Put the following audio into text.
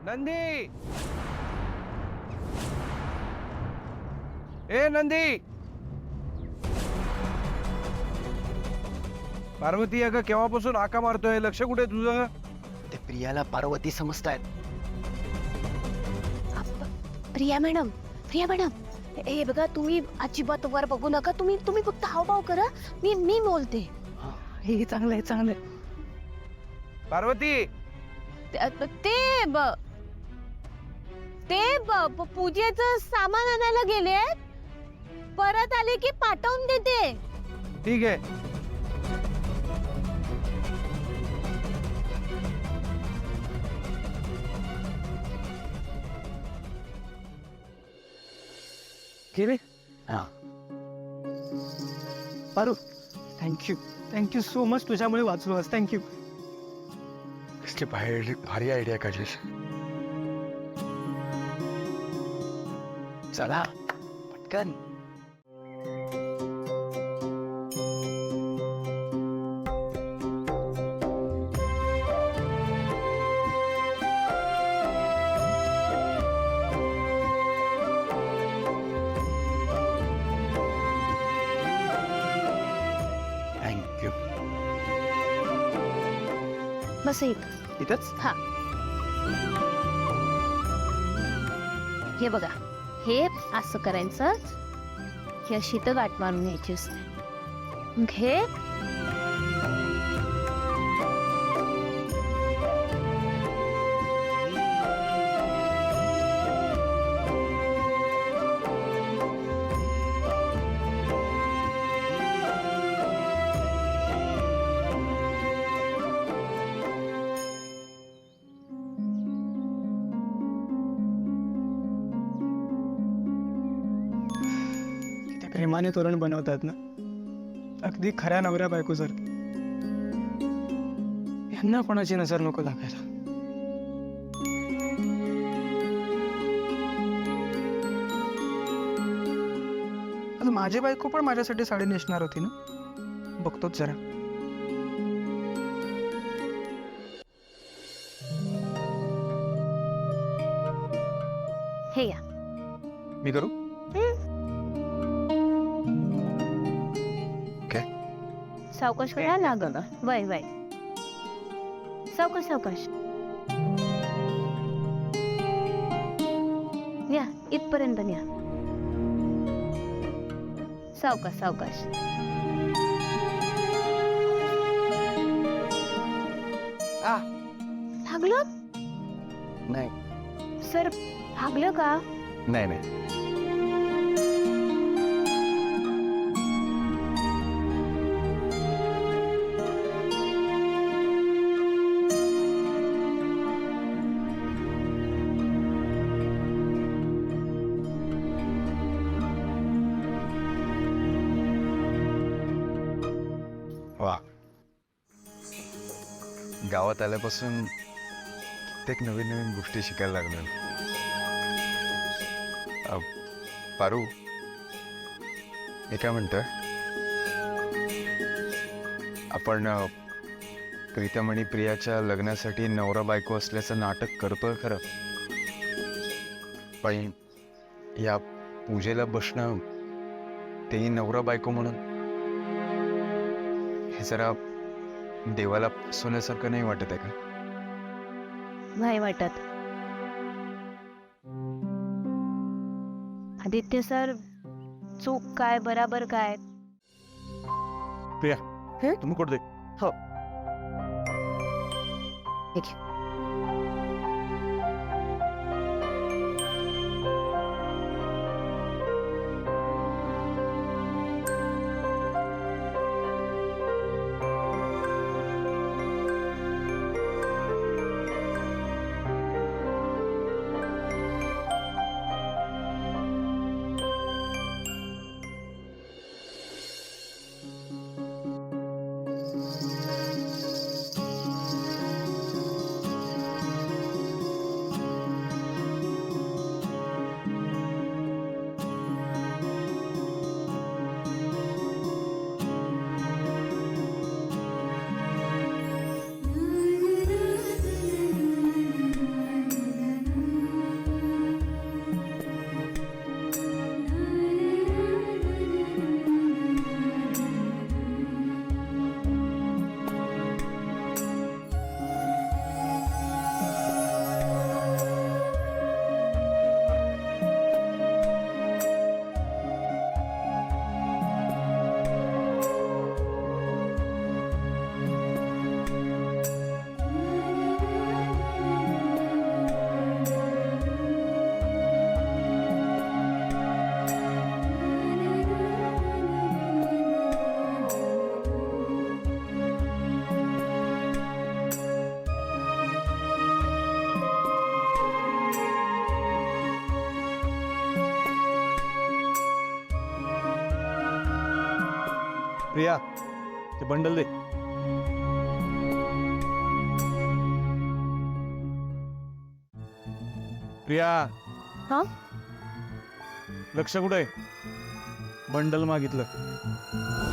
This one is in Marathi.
नंदी, ए नंदी. पार्वती अगं केव्हापासून हाका मारतोय, लक्ष कुठे तुझं? ते प्रियाला पार्वती समजतायत. प्रिया मॅडम, प्रिया मॅडम, हे बघा तुम्ही अजिबात वर बघू नका. तुम्ही फक्त हावभाव करा. मी बोलते. हे चांगलं आहे, चांगलं आहे. पार्वती, पूजेचं सामान आणायला गेले, परत आले की पाठवून देते. ठीक आहे. गेले हा, पारू, थँक्यू सो मच. तुझ्यामुळे वाचलो आज. थँक्यू. इसकी भारी आयडिया काढलीस. चला पटकन. थँक्यू. बस इथं. इथंच. हा, हे बघा, हे असं करायचं. ही अशी तर गाठ मारून घ्यायची असते. मग हे त्या प्रेमाने तोरण बनवतात ना, अगदी खऱ्या नवऱ्या बायकोसारखं. यांना कोणाची नजर नको लागायला. आता माझी बायको पण माझ्यासाठी साडी नेसणार होती ना. बघतोच जरा. हे या. मी करू? सावकाश वेळा लागल. वय वय, सावकाश सावकाश. या इथपर्यंत या. सावकाश सावकाश. लागलं? नाही सर, लागलं का? नाही नाही. वा, गावात आल्यापासून कित्येक नवीन नवीन गोष्टी शिकायला लागल्या. पारू, मी काय म्हणतोय, आपण प्रीतम आणि प्रियाच्या लग्नासाठी नवरा बायको असल्याचं नाटक करतोय खरं, पण या पूजेला बसणं, तेही नवरा बायको म्हणून, हे जरा देवाला फसवण्यासारखं नाही वाटत आहे का? नाही वाटत. आदित्य सर, चूक काय बराबर काय? प्रिया, तुम्ही कोण दे. हो, ठीक आहे. प्रिया ते बंडल दे. प्रिया. हा? लक्ष कुठे? बंडल मागितलं.